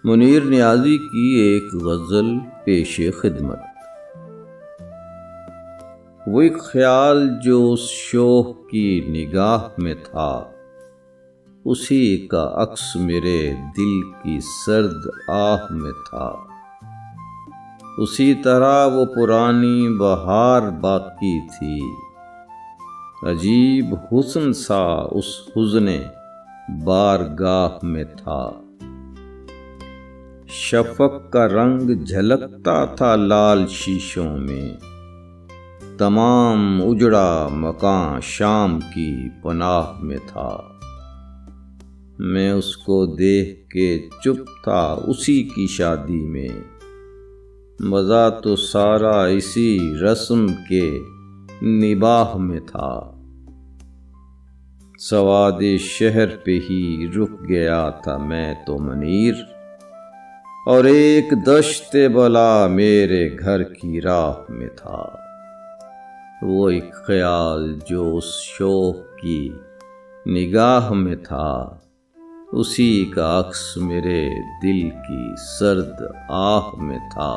منیر نیازی کی ایک غزل پیش خدمت۔ وہ ایک خیال جو اس شوخ کی نگاہ میں تھا، اسی کا عکس میرے دل کی سرد آہ میں تھا۔ اسی طرح وہ پرانی بہار باقی تھی، عجیب حسن سا اس حزن بارگاہ میں تھا۔ شفق کا رنگ جھلکتا تھا لال شیشوں میں، تمام اجڑا مکان شام کی پناہ میں تھا۔ میں اس کو دیکھ کے چپ تھا اسی کی شادی میں، مزہ تو سارا اسی رسم کے نباہ میں تھا۔ سواد شہر پہ ہی رک گیا تھا میں تو منیر، اور ایک دشت بلا میرے گھر کی راہ میں تھا۔ وہ ایک خیال جو اس شوخ کی نگاہ میں تھا، اسی کا عکس میرے دل کی سرد آہ میں تھا۔